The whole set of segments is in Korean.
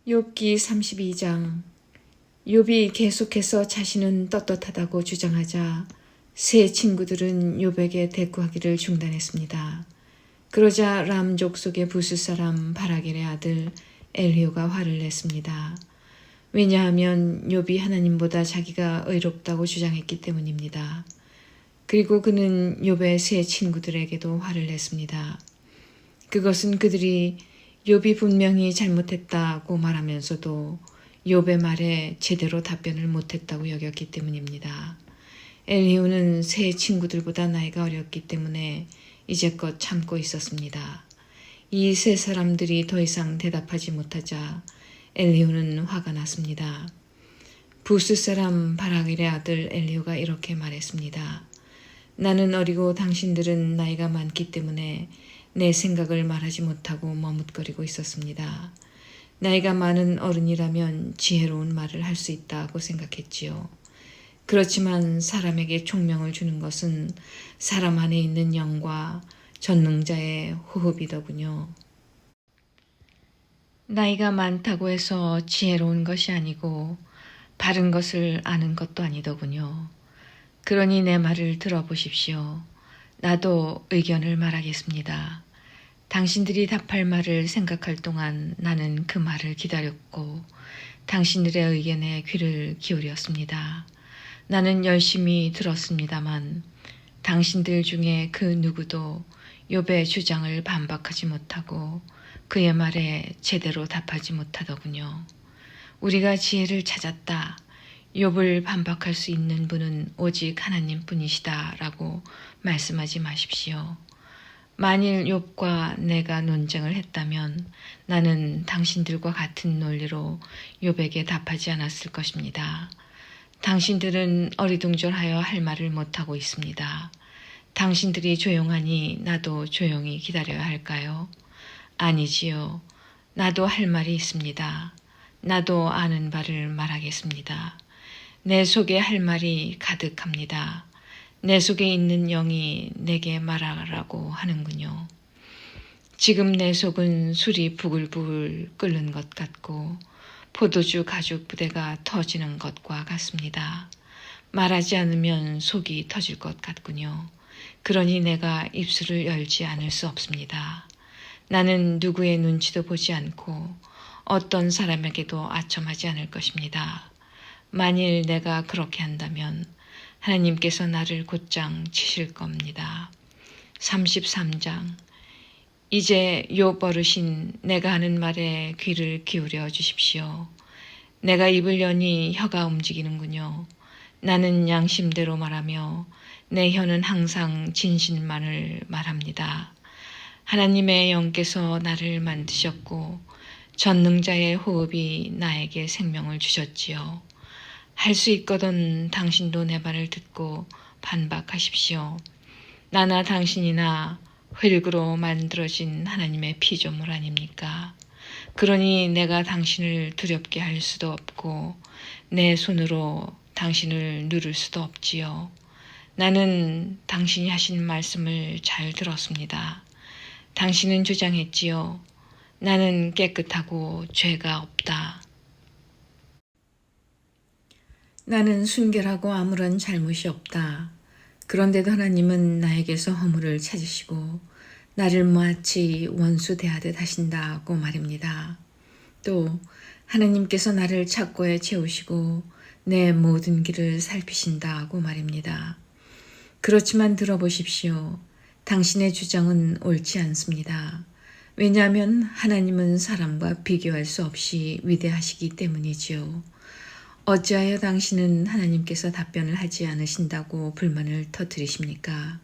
욥기 32장. 욥이 계속해서 자신은 떳떳하다고 주장하자 세 친구들은 욥에게 대꾸하기를 중단했습니다. 그러자 람 족속의 부스 사람 바라겔의 아들 엘리후가 화를 냈습니다. 왜냐하면 욥이 하나님보다 자기가 의롭다고 주장했기 때문입니다. 그리고 그는 욥의 세 친구들에게도 화를 냈습니다. 그것은 그들이 욥이 분명히 잘못했다고 말하면서도 욥의 말에 제대로 답변을 못했다고 여겼기 때문입니다. 엘리후는 세 친구들보다 나이가 어렸기 때문에 이제껏 참고 있었습니다. 이 세 사람들이 더 이상 대답하지 못하자 엘리후는 화가 났습니다. 부스 사람 바라겔의 아들 엘리후가 이렇게 말했습니다. 나는 어리고 당신들은 나이가 많기 때문에 내 생각을 말하지 못하고 머뭇거리고 있었습니다. 나이가 많은 어른이라면 지혜로운 말을 할 수 있다고 생각했지요. 그렇지만 사람에게 총명을 주는 것은 사람 안에 있는 영과 전능자의 호흡이더군요. 나이가 많다고 해서 지혜로운 것이 아니고 바른 것을 아는 것도 아니더군요. 그러니 내 말을 들어보십시오. 나도 의견을 말하겠습니다. 당신들이 답할 말을 생각할 동안 나는 그 말을 기다렸고 당신들의 의견에 귀를 기울였습니다. 나는 열심히 들었습니다만 당신들 중에 그 누구도 욥의 주장을 반박하지 못하고 그의 말에 제대로 답하지 못하더군요. 우리가 지혜를 찾았다. 욥을 반박할 수 있는 분은 오직 하나님뿐이시다라고 말씀하지 마십시오. 만일 욥과 내가 논쟁을 했다면 나는 당신들과 같은 논리로 욥에게 답하지 않았을 것입니다. 당신들은 어리둥절하여 할 말을 못하고 있습니다. 당신들이 조용하니 나도 조용히 기다려야 할까요? 아니지요. 나도 할 말이 있습니다. 나도 아는 바를 말하겠습니다. 내 속에 할 말이 가득합니다. 내 속에 있는 영이 내게 말하라고 하는군요. 지금 내 속은 술이 부글부글 끓는 것 같고 포도주 가죽 부대가 터지는 것과 같습니다. 말하지 않으면 속이 터질 것 같군요. 그러니 내가 입술을 열지 않을 수 없습니다. 나는 누구의 눈치도 보지 않고 어떤 사람에게도 아첨하지 않을 것입니다. 만일 내가 그렇게 한다면 하나님께서 나를 곧장 치실 겁니다. 33장. 이제 욥 어르신, 내가 하는 말에 귀를 기울여 주십시오. 내가 입을 여니 혀가 움직이는군요. 나는 양심대로 말하며 내 혀는 항상 진실만을 말합니다. 하나님의 영께서 나를 만드셨고 전능자의 호흡이 나에게 생명을 주셨지요. 할 수 있거든 당신도 내 말을 듣고 반박하십시오. 나나 당신이나 흙으로 만들어진 하나님의 피조물 아닙니까? 그러니 내가 당신을 두렵게 할 수도 없고 내 손으로 당신을 누를 수도 없지요. 나는 당신이 하신 말씀을 잘 들었습니다. 당신은 주장했지요. 나는 깨끗하고 죄가 없다. 나는 순결하고 아무런 잘못이 없다. 그런데도 하나님은 나에게서 허물을 찾으시고 나를 마치 원수 대하듯 하신다고 말입니다. 또 하나님께서 나를 착고에 채우시고 내 모든 길을 살피신다고 말입니다. 그렇지만 들어보십시오. 당신의 주장은 옳지 않습니다. 왜냐하면 하나님은 사람과 비교할 수 없이 위대하시기 때문이지요. 어찌하여 당신은 하나님께서 답변을 하지 않으신다고 불만을 터뜨리십니까?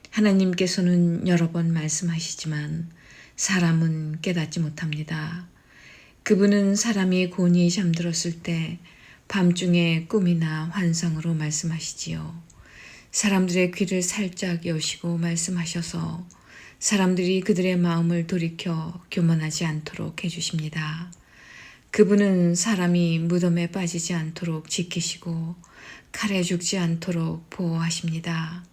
하나님께서는 여러 번 말씀하시지만 사람은 깨닫지 못합니다. 그분은 사람이 곤히 잠들었을 때 밤중에 꿈이나 환상으로 말씀하시지요. 사람들의 귀를 살짝 여시고 말씀하셔서 사람들이 그들의 마음을 돌이켜 교만하지 않도록 해주십니다. 그분은 사람이 무덤에 빠지지 않도록 지키시고 칼에 죽지 않도록 보호하십니다.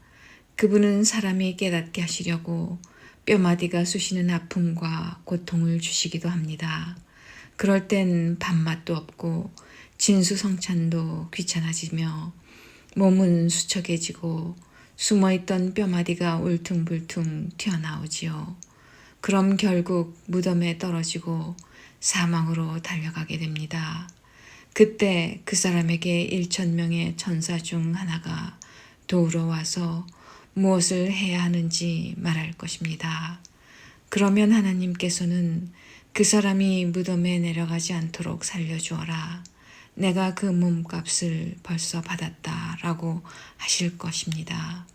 그분은 사람이 깨닫게 하시려고 뼈마디가 쑤시는 아픔과 고통을 주시기도 합니다. 그럴 땐 밥맛도 없고 진수성찬도 귀찮아지며 몸은 수척해지고 숨어있던 뼈마디가 울퉁불퉁 튀어나오지요. 그럼 결국 무덤에 떨어지고 사망으로 달려가게 됩니다. 그때 그 사람에게 1,000명의 천사 중 하나가 도우러 와서 무엇을 해야 하는지 말할 것입니다. 그러면 하나님께서는 그 사람이 무덤에 내려가지 않도록 살려주어라. 내가 그 몸값을 벌써 받았다 라고 하실 것입니다.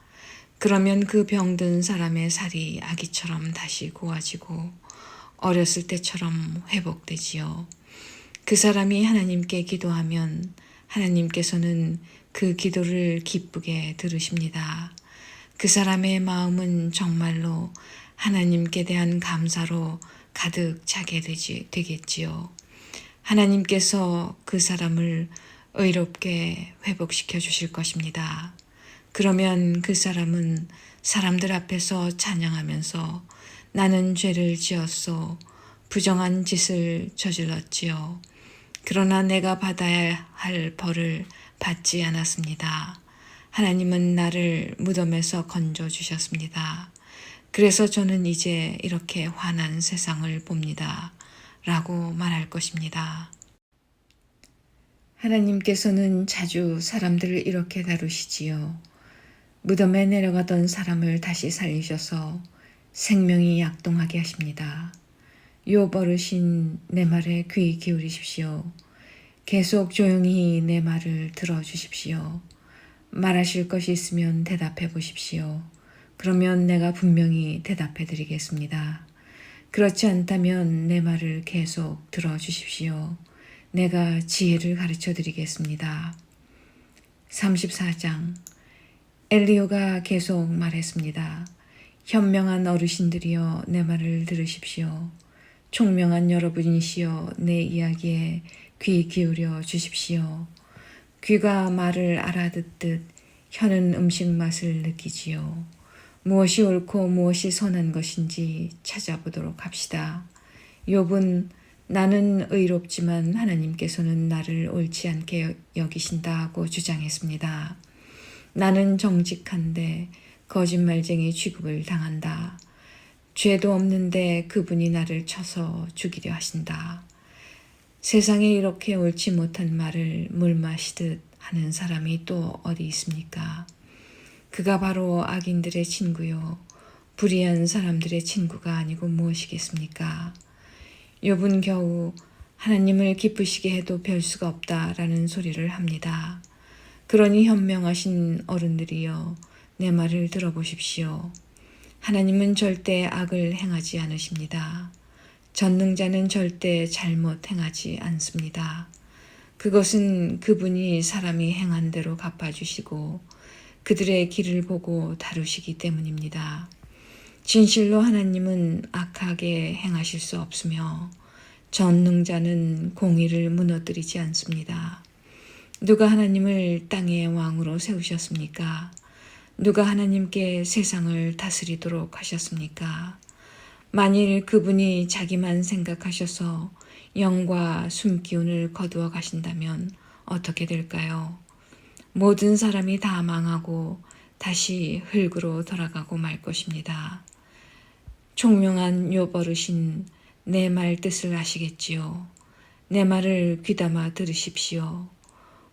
그러면 그 병든 사람의 살이 아기처럼 다시 고와지고 어렸을 때처럼 회복되지요. 그 사람이 하나님께 기도하면 하나님께서는 그 기도를 기쁘게 들으십니다. 그 사람의 마음은 정말로 하나님께 대한 감사로 가득 차게 되겠지요. 하나님께서 그 사람을 의롭게 회복시켜 주실 것입니다. 그러면 그 사람은 사람들 앞에서 찬양하면서 나는 죄를 지었소, 부정한 짓을 저질렀지요. 그러나 내가 받아야 할 벌을 받지 않았습니다. 하나님은 나를 무덤에서 건져주셨습니다. 그래서 저는 이제 이렇게 환한 세상을 봅니다. 라고 말할 것입니다. 하나님께서는 자주 사람들을 이렇게 다루시지요. 무덤에 내려가던 사람을 다시 살리셔서 생명이 약동하게 하십니다. 욥 어르신, 내 말에 귀 기울이십시오. 계속 조용히 내 말을 들어주십시오. 말하실 것이 있으면 대답해 보십시오. 그러면 내가 분명히 대답해 드리겠습니다. 그렇지 않다면 내 말을 계속 들어주십시오. 내가 지혜를 가르쳐 드리겠습니다. 34장. 엘리야가 계속 말했습니다. 현명한 어르신들이여 내 말을 들으십시오. 총명한 여러분이시여 내 이야기에 귀 기울여 주십시오. 귀가 말을 알아듣듯 혀는 음식 맛을 느끼지요. 무엇이 옳고 무엇이 선한 것인지 찾아보도록 합시다. 욥은 나는 의롭지만 하나님께서는 나를 옳지 않게 여기신다고 주장했습니다. 나는 정직한데 거짓말쟁이 취급을 당한다. 죄도 없는데 그분이 나를 쳐서 죽이려 하신다. 세상에 이렇게 옳지 못한 말을 물 마시듯 하는 사람이 또 어디 있습니까? 그가 바로 악인들의 친구요, 불의한 사람들의 친구가 아니고 무엇이겠습니까? 욥은 겨우 하나님을 기쁘시게 해도 별 수가 없다라는 소리를 합니다. 그러니 현명하신 어른들이여 내 말을 들어보십시오. 하나님은 절대 악을 행하지 않으십니다. 전능자는 절대 잘못 행하지 않습니다. 그것은 그분이 사람이 행한 대로 갚아주시고 그들의 길을 보고 다루시기 때문입니다. 진실로 하나님은 악하게 행하실 수 없으며 전능자는 공의를 무너뜨리지 않습니다. 누가 하나님을 땅의 왕으로 세우셨습니까? 누가 하나님께 세상을 다스리도록 하셨습니까? 만일 그분이 자기만 생각하셔서 영과 숨기운을 거두어 가신다면 어떻게 될까요? 모든 사람이 다 망하고 다시 흙으로 돌아가고 말 것입니다. 총명한 욥 어르신, 내 말 뜻을 아시겠지요? 내 말을 귀담아 들으십시오.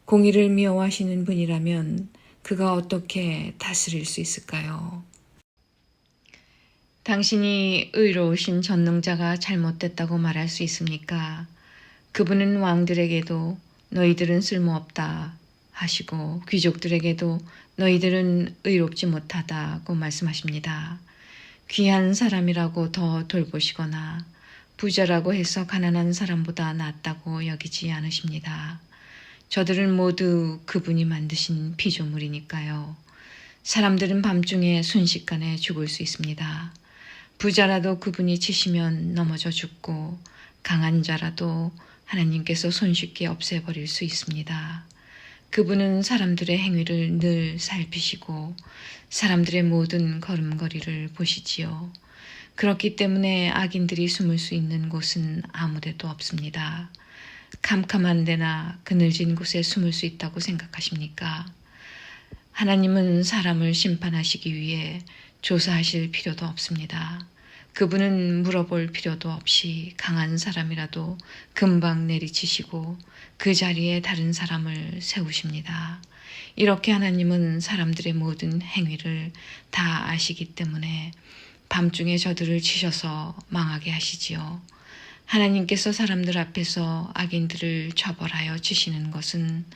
공의를 미워하시는 분이라면 그가 어떻게 다스릴 수 있을까요? 당신이 의로우신 전능자가 잘못됐다고 말할 수 있습니까? 그분은 왕들에게도 너희들은 쓸모없다 하시고 귀족들에게도 너희들은 의롭지 못하다고 말씀하십니다. 귀한 사람이라고 더 돌보시거나 부자라고 해서 가난한 사람보다 낫다고 여기지 않으십니다. 저들은 모두 그분이 만드신 피조물이니까요. 사람들은 밤중에 순식간에 죽을 수 있습니다. 부자라도 그분이 치시면 넘어져 죽고 강한 자라도 하나님께서 손쉽게 없애버릴 수 있습니다. 그분은 사람들의 행위를 늘 살피시고 사람들의 모든 걸음걸이를 보시지요. 그렇기 때문에 악인들이 숨을 수 있는 곳은 아무데도 없습니다. 캄캄한 데나 그늘진 곳에 숨을 수 있다고 생각하십니까? 하나님은 사람을 심판하시기 위해 조사하실 필요도 없습니다. 그분은 물어볼 필요도 없이 강한 사람이라도 금방 내리치시고 그 자리에 다른 사람을 세우십니다. 이렇게 하나님은 사람들의 모든 행위를 다 아시기 때문에 밤중에 저들을 치셔서 망하게 하시지요. 하나님께서 사람들 앞에서 악인들을 처벌하여 치시는 것은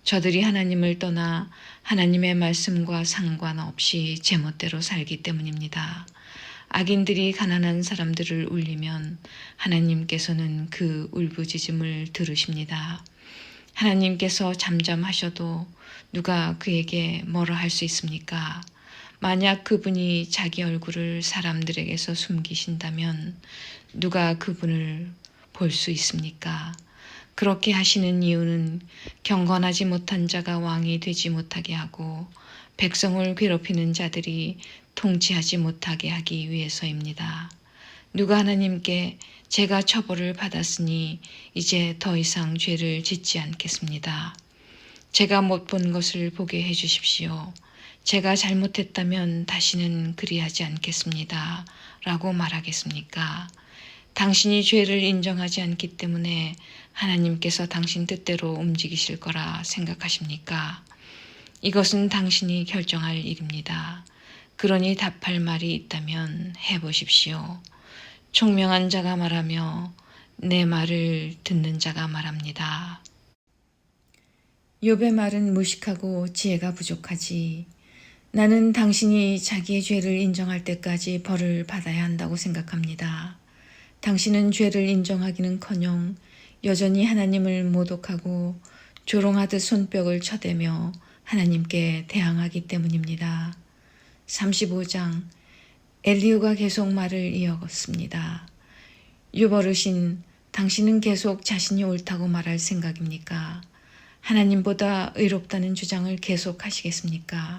저들이 하나님을 떠나 하나님의 말씀과 상관없이 제멋대로 살기 때문입니다. 악인들이 가난한 사람들을 울리면 하나님께서는 그 울부짖음을 들으십니다. 하나님께서 잠잠하셔도 누가 그에게 뭐라 할 수 있습니까? 만약 그분이 자기 얼굴을 사람들에게서 숨기신다면 누가 그분을 볼 수 있습니까? 그렇게 하시는 이유는 경건하지 못한 자가 왕이 되지 못하게 하고 백성을 괴롭히는 자들이 통치하지 못하게 하기 위해서입니다. 누가 하나님께 제가 처벌을 받았으니 이제 더 이상 죄를 짓지 않겠습니다. 제가 못 본 것을 보게 해주십시오. 제가 잘못했다면 다시는 그리하지 않겠습니다. 라고 말하겠습니까? 당신이 죄를 인정하지 않기 때문에 하나님께서 당신 뜻대로 움직이실 거라 생각하십니까? 이것은 당신이 결정할 일입니다. 그러니 답할 말이 있다면 해보십시오. 총명한 자가 말하며 내 말을 듣는 자가 말합니다. 욥의 말은 무식하고 지혜가 부족하지. 나는 당신이 자기의 죄를 인정할 때까지 벌을 받아야 한다고 생각합니다. 당신은 죄를 인정하기는커녕 여전히 하나님을 모독하고 조롱하듯 손뼉을 쳐대며 하나님께 대항하기 때문입니다. 35장 엘리후가 계속 말을 이어갔습니다. 욥 어르신, 당신은 계속 자신이 옳다고 말할 생각입니까? 하나님보다 의롭다는 주장을 계속 하시겠습니까?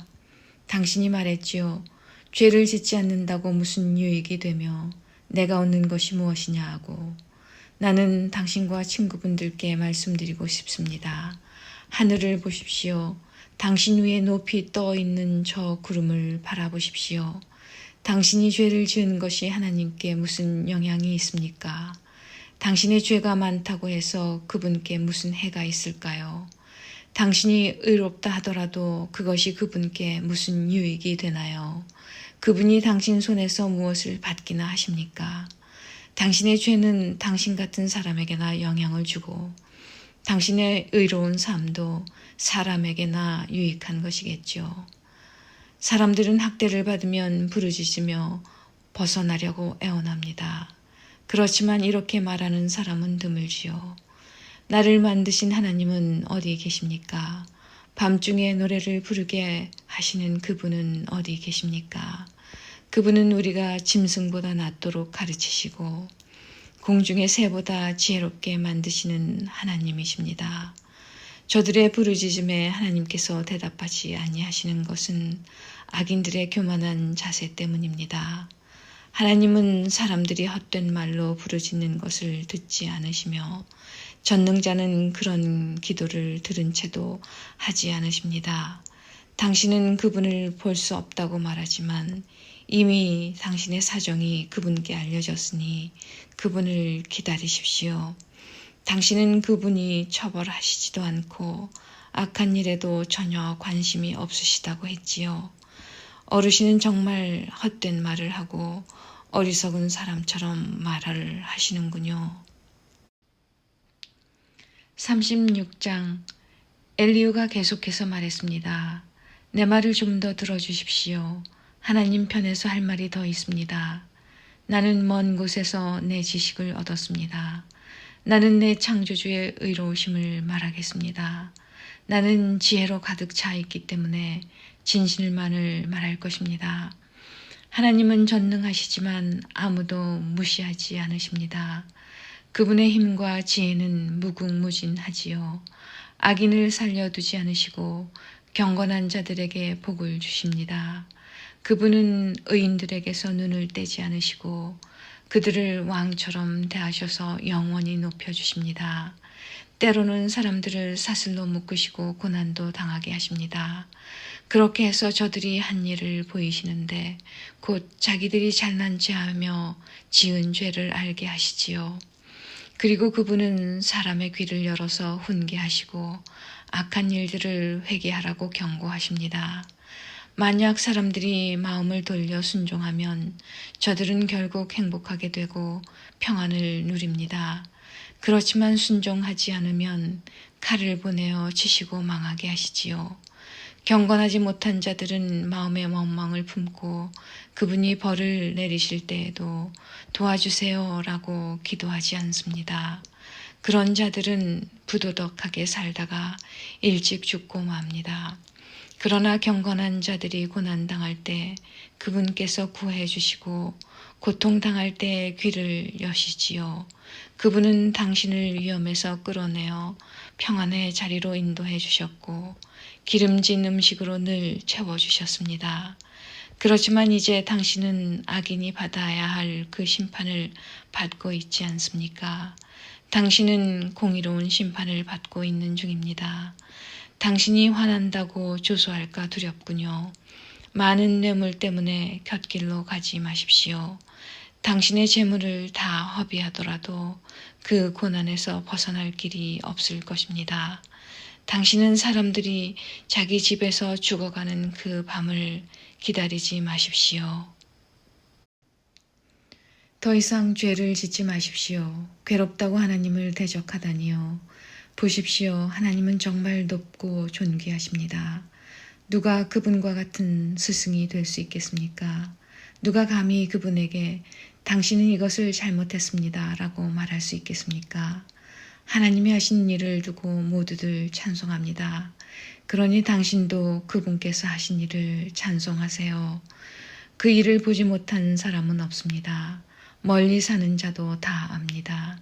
당신이 말했지요. 죄를 짓지 않는다고 무슨 유익이 되며 내가 얻는 것이 무엇이냐 하고. 나는 당신과 친구분들께 말씀드리고 싶습니다. 하늘을 보십시오. 당신 위에 높이 떠 있는 저 구름을 바라보십시오. 당신이 죄를 지은 것이 하나님께 무슨 영향이 있습니까? 당신의 죄가 많다고 해서 그분께 무슨 해가 있을까요? 당신이 의롭다 하더라도 그것이 그분께 무슨 유익이 되나요? 그분이 당신 손에서 무엇을 받기나 하십니까? 당신의 죄는 당신 같은 사람에게나 영향을 주고 당신의 의로운 삶도 사람에게나 유익한 것이겠죠. 사람들은 학대를 받으면 부르짖으며 벗어나려고 애원합니다. 그렇지만 이렇게 말하는 사람은 드물지요. 나를 만드신 하나님은 어디 계십니까? 밤중에 노래를 부르게 하시는 그분은 어디 계십니까? 그분은 우리가 짐승보다 낫도록 가르치시고 공중의 새보다 지혜롭게 만드시는 하나님이십니다. 저들의 부르짖음에 하나님께서 대답하지 아니하시는 것은 악인들의 교만한 자세 때문입니다. 하나님은 사람들이 헛된 말로 부르짖는 것을 듣지 않으시며 전능자는 그런 기도를 들은 채도 하지 않으십니다. 당신은 그분을 볼 수 없다고 말하지만 이미 당신의 사정이 그분께 알려졌으니 그분을 기다리십시오. 당신은 그분이 처벌하시지도 않고 악한 일에도 전혀 관심이 없으시다고 했지요. 어르신은 정말 헛된 말을 하고 어리석은 사람처럼 말을 하시는군요. 36장 엘리후가 계속해서 말했습니다. 내 말을 좀 더 들어주십시오. 하나님 편에서 할 말이 더 있습니다. 나는 먼 곳에서 내 지식을 얻었습니다. 나는 내 창조주의 의로우심을 말하겠습니다. 나는 지혜로 가득 차 있기 때문에 진실만을 말할 것입니다. 하나님은 전능하시지만 아무도 무시하지 않으십니다. 그분의 힘과 지혜는 무궁무진하지요. 악인을 살려두지 않으시고 경건한 자들에게 복을 주십니다. 그분은 의인들에게서 눈을 떼지 않으시고 그들을 왕처럼 대하셔서 영원히 높여주십니다. 때로는 사람들을 사슬로 묶으시고 고난도 당하게 하십니다. 그렇게 해서 저들이 한 일을 보이시는데 곧 자기들이 잘난 체하며 지은 죄를 알게 하시지요. 그리고 그분은 사람의 귀를 열어서 훈계하시고 악한 일들을 회개하라고 경고하십니다. 만약 사람들이 마음을 돌려 순종하면 저들은 결국 행복하게 되고 평안을 누립니다. 그렇지만 순종하지 않으면 칼을 보내어 치시고 망하게 하시지요. 경건하지 못한 자들은 마음의 원망을 품고 그분이 벌을 내리실 때에도 도와주세요라고 기도하지 않습니다. 그런 자들은 부도덕하게 살다가 일찍 죽고 맙니다. 그러나 경건한 자들이 고난당할 때 그분께서 구해 주시고 고통당할 때 귀를 여시지요. 그분은 당신을 위험에서 끌어내어 평안의 자리로 인도해 주셨고 기름진 음식으로 늘 채워주셨습니다. 그렇지만 이제 당신은 악인이 받아야 할 그 심판을 받고 있지 않습니까? 당신은 공의로운 심판을 받고 있는 중입니다. 당신이 화난다고 조소할까 두렵군요. 많은 뇌물 때문에 곁길로 가지 마십시오. 당신의 재물을 다 허비하더라도 그 고난에서 벗어날 길이 없을 것입니다. 당신은 사람들이 자기 집에서 죽어가는 그 밤을 기다리지 마십시오. 더 이상 죄를 짓지 마십시오. 괴롭다고 하나님을 대적하다니요. 보십시오. 하나님은 정말 높고 존귀하십니다. 누가 그분과 같은 스승이 될 수 있겠습니까? 누가 감히 그분에게 당신은 이것을 잘못했습니다 라고 말할 수 있겠습니까? 하나님이 하신 일을 두고 모두들 찬송합니다. 그러니 당신도 그분께서 하신 일을 찬송하세요. 그 일을 보지 못한 사람은 없습니다. 멀리 사는 자도 다 압니다.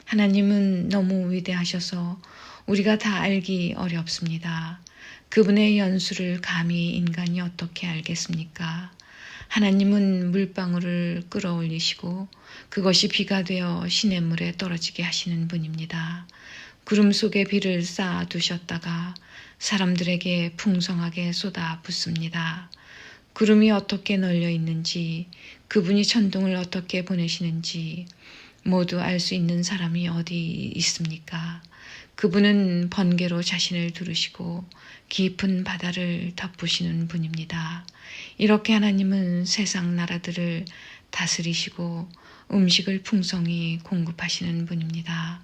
하나님은 너무 위대하셔서 우리가 다 알기 어렵습니다. 그분의 연수를 감히 인간이 어떻게 알겠습니까? 하나님은 물방울을 끌어올리시고 그것이 비가 되어 시냇물에 떨어지게 하시는 분입니다. 구름 속에 비를 쌓아 두셨다가 사람들에게 풍성하게 쏟아 붓습니다. 구름이 어떻게 널려 있는지, 그분이 천둥을 어떻게 보내시는지 모두 알 수 있는 사람이 어디 있습니까? 그분은 번개로 자신을 두르시고 깊은 바다를 덮으시는 분입니다. 이렇게 하나님은 세상 나라들을 다스리시고 음식을 풍성히 공급하시는 분입니다.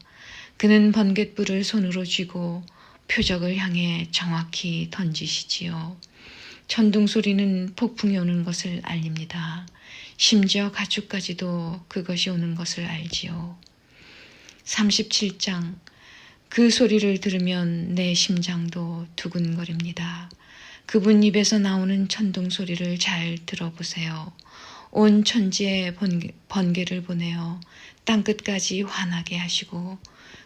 그는 번갯불을 손으로 쥐고 표적을 향해 정확히 던지시지요. 천둥 소리는 폭풍이 오는 것을 알립니다. 심지어 가축까지도 그것이 오는 것을 알지요. 37장 그 소리를 들으면 내 심장도 두근거립니다. 그분 입에서 나오는 천둥 소리를 잘 들어보세요. 온 천지에 번개를 보내어 땅끝까지 환하게 하시고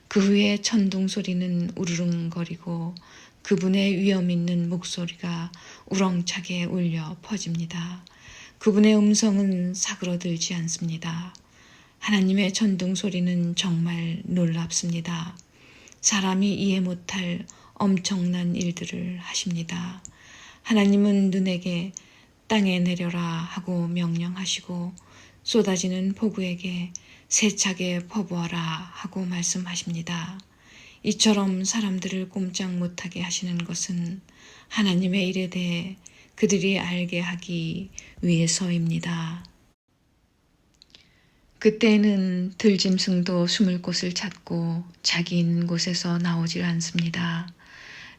그 후에 천둥 소리는 우르릉거리고 그분의 위엄 있는 목소리가 우렁차게 울려 퍼집니다. 그분의 음성은 사그러들지 않습니다. 하나님의 천둥 소리는 정말 놀랍습니다. 사람이 이해 못할 엄청난 일들을 하십니다. 하나님은 눈에게 땅에 내려라 하고 명령하시고 쏟아지는 폭우에게 세차게 퍼부어라 하고 말씀하십니다. 이처럼 사람들을 꼼짝 못하게 하시는 것은 하나님의 일에 대해 그들이 알게 하기 위해서입니다. 그때에는 들짐승도 숨을 곳을 찾고 자기 있는 곳에서 나오질 않습니다.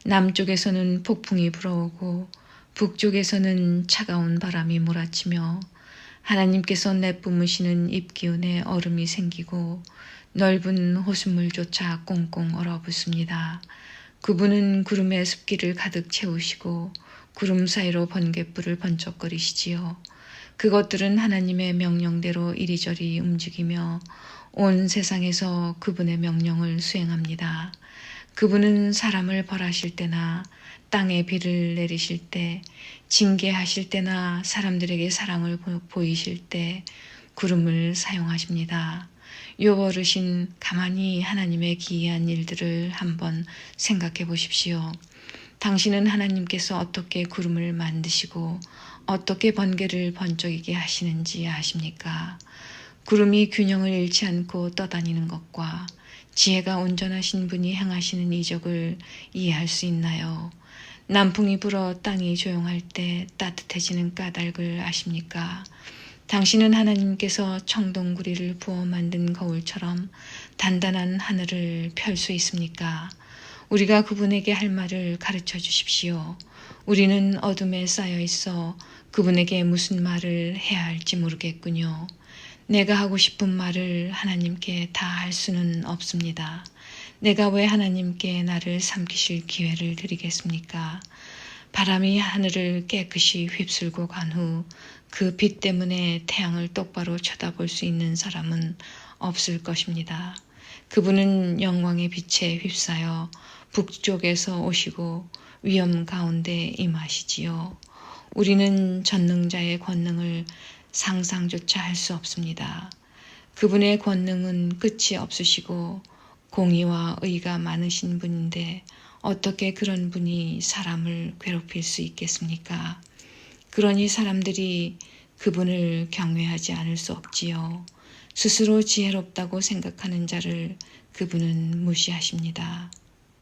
남쪽에서는 폭풍이 불어오고 북쪽에서는 차가운 바람이 몰아치며 하나님께서 내뿜으시는 입기운에 얼음이 생기고 넓은 호수물조차 꽁꽁 얼어붙습니다. 그분은 구름의 습기를 가득 채우시고 구름 사이로 번갯불을 번쩍거리시지요. 그것들은 하나님의 명령대로 이리저리 움직이며 온 세상에서 그분의 명령을 수행합니다. 그분은 사람을 벌하실 때나 땅에 비를 내리실 때, 징계하실 때나 사람들에게 사랑을 보이실 때 구름을 사용하십니다. 욥 어르신 가만히 하나님의 기이한 일들을 한번 생각해 보십시오. 당신은 하나님께서 어떻게 구름을 만드시고 어떻게 번개를 번쩍이게 하시는지 아십니까? 구름이 균형을 잃지 않고 떠다니는 것과 지혜가 온전하신 분이 행하시는 이적을 이해할 수 있나요? 남풍이 불어 땅이 조용할 때 따뜻해지는 까닭을 아십니까? 당신은 하나님께서 청동구리를 부어 만든 거울처럼 단단한 하늘을 펼 수 있습니까? 우리가 그분에게 할 말을 가르쳐 주십시오. 우리는 어둠에 쌓여 있어 그분에게 무슨 말을 해야 할지 모르겠군요. 내가 하고 싶은 말을 하나님께 다 할 수는 없습니다. 내가 왜 하나님께 나를 삼키실 기회를 드리겠습니까? 바람이 하늘을 깨끗이 휩쓸고 간 후 그 빛 때문에 태양을 똑바로 쳐다볼 수 있는 사람은 없을 것입니다. 그분은 영광의 빛에 휩싸여 북쪽에서 오시고 위험 가운데 임하시지요. 우리는 전능자의 권능을 상상조차 할 수 없습니다. 그분의 권능은 끝이 없으시고 공의와 의가 많으신 분인데 어떻게 그런 분이 사람을 괴롭힐 수 있겠습니까? 그러니 사람들이 그분을 경외하지 않을 수 없지요. 스스로 지혜롭다고 생각하는 자를 그분은 무시하십니다.